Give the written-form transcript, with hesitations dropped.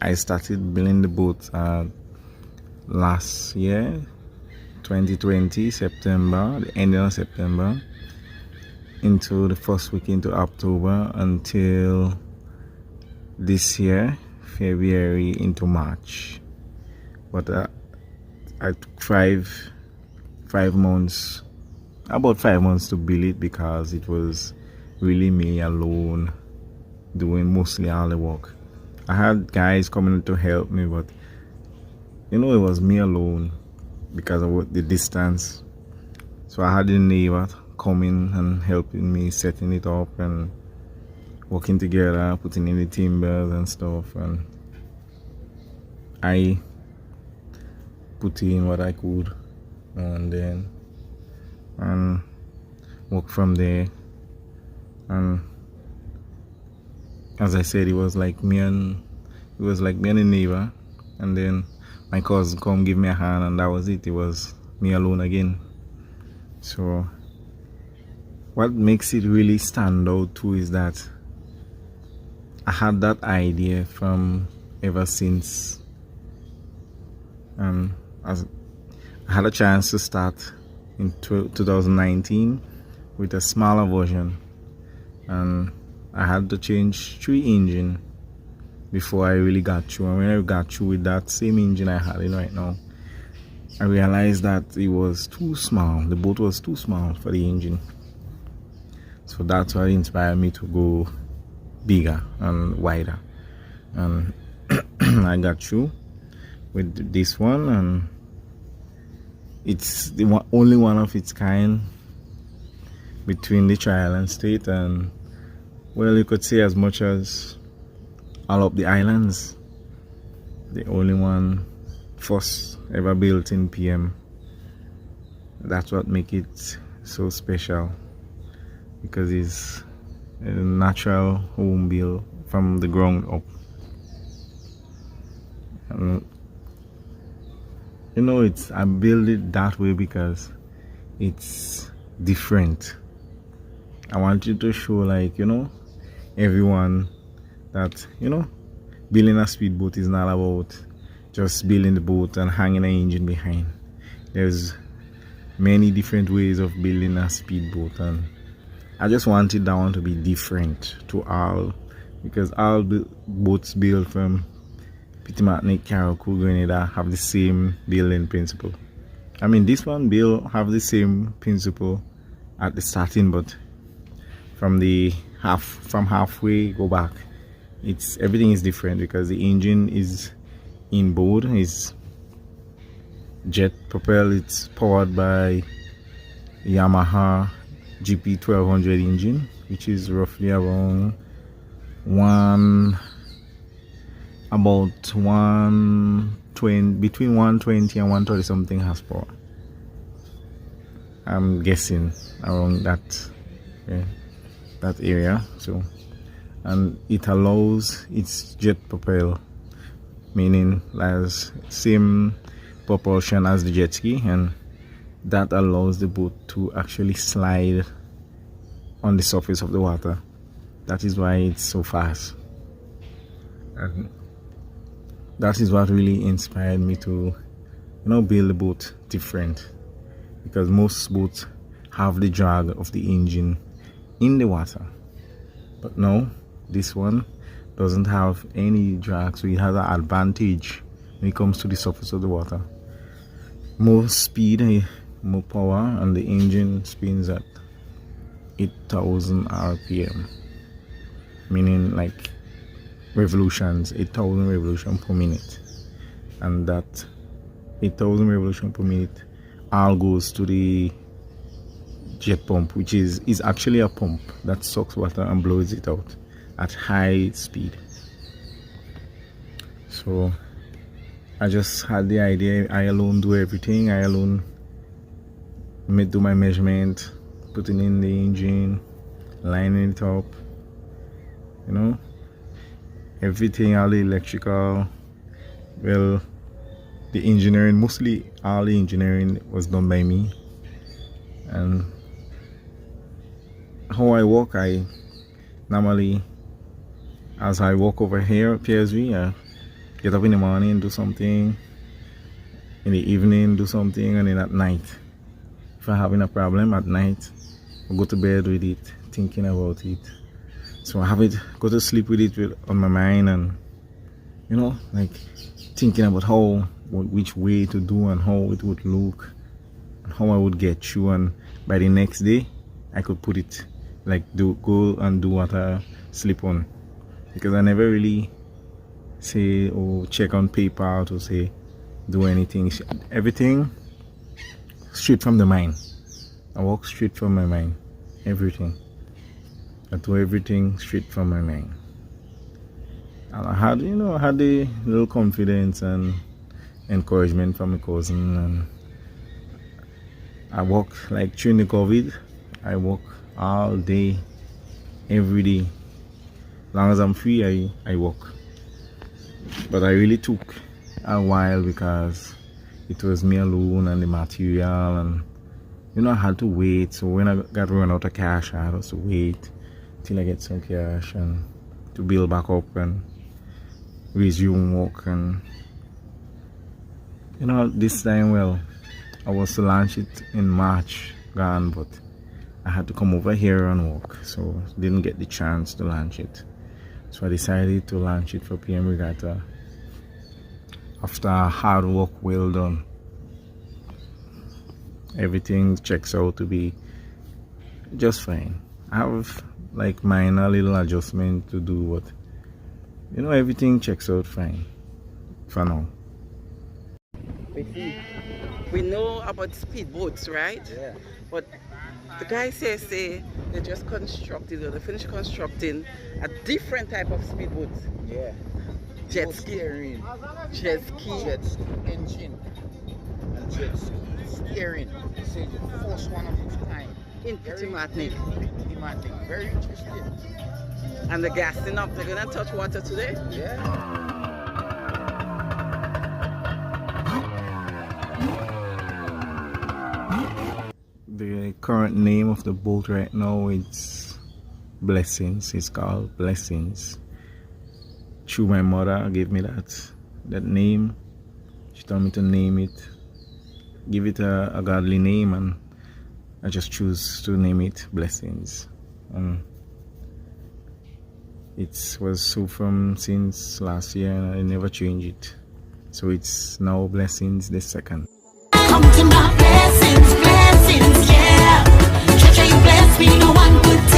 I started building the boat last year, 2020, September, the end of September, into the first week into October until this year, February into March. But I took five months, about 5 months to build it because it was really me alone doing mostly all the work. I had guys coming to help me, but it was me alone because of the distance. So I had a neighbor coming and helping me setting it up and working together, putting in the timbers and stuff, and I put in what I could and work from there. And as I said, it was like me and a neighbor, and then my cousin come give me a hand, and that was it. It was me alone again. So what makes it really stand out too is that I had that idea from ever since as I had a chance to start in 2019 with a smaller version, and I had to change 3 engines before I really got through. And when I got through with that same engine I had in right now, I realized that it was too small. The boat was too small for the engine. So that's what inspired me to go bigger and wider. And I got through with this one, and it's the only one of its kind between the Tri-Island state and, well, you could say as much as all up the islands. The only one first ever built in PM. That's what makes it so special, because it's a natural home built from the ground up. And I built it that way because it's different. I want you to show, like, everyone that, building a speedboat is not about just building the boat and hanging an engine behind. There's many different ways of building a speedboat, and I just wanted that one to be different to all, because all the boats built from Petite Martinique, Carriacou, Grenada have the same building principle. I mean, this one have the same principle at the starting, but from halfway go back, everything is different, because the engine is inboard, is jet propelled. It's powered by Yamaha GP 1200 engine, which is roughly around between 120 and 130 something horsepower. I'm guessing around that area. So, and it's jet propelled, meaning has same propulsion as the jet ski, and that allows the boat to actually slide on the surface of the water. That is why it's so fast, and that is what really inspired me to build the boat different, because most boats have the drag of the engine in the water, but no, this one doesn't have any drag, so it has an advantage when it comes to the surface of the water. More speed, more power, and the engine spins at 8,000 RPM, meaning like revolutions, 8,000 revolutions per minute, and that 8,000 revolutions per minute all goes to the jet pump, which is actually a pump that sucks water and blows it out at high speed. So I just had the idea. I alone do everything. I alone do my measurement, putting in the engine, lining it up, everything, all the electrical, well, the engineering, mostly all the engineering was done by me. And how I walk, normally, as I walk over here at PSV, get up in the morning, do something, in the evening, do something, and then at night, if I'm having a problem at night, I go to bed with it, thinking about it. So I have it, go to sleep with it on my mind, and you know, like thinking about which way to do and how it would look and how I would get through, and by the next day I could put it, like go and do what I sleep on, because I never really say or check on paper to say do anything. Everything straight from the mind. I walk straight from my mind. Everything. I do everything straight from my mind. And I had the little confidence and encouragement from my cousin, and I walk like during the COVID. I walk all day, every day. As long as I'm free, I walk. But I really took a while because it was me alone and the material, and I had to wait. So when I got run out of cash, I had to wait till I get some cash and to build back up and resume work. And this time, well, I was to launch it in March gone, but I had to come over here and work, so didn't get the chance to launch it. So I decided to launch it for PM Regatta after hard work well done. Everything checks out to be just fine. I have like minor little adjustment to do, but everything checks out fine for now. We know about speedboats, right? Yeah. But the guy says they just constructed, or they finished constructing a different type of speedboat. Yeah. Jet No ski. steering. Jet ski. Jet ski engine. And jet ski steering. This is the first one of its kind. In Petite Martinique. Petite Martinique. Very interesting. And they're gassing up. They're gonna touch water today. Yeah. The current name of the boat right now is Blessings. It's called Blessings. Through my mother gave me that name. She told me to name it, give it a godly name, and I just choose to name it Blessings. And it was so from since last year, and I never changed it. So it's now Blessings the second. Come to my blessings, yeah. Church, you bless me, no one could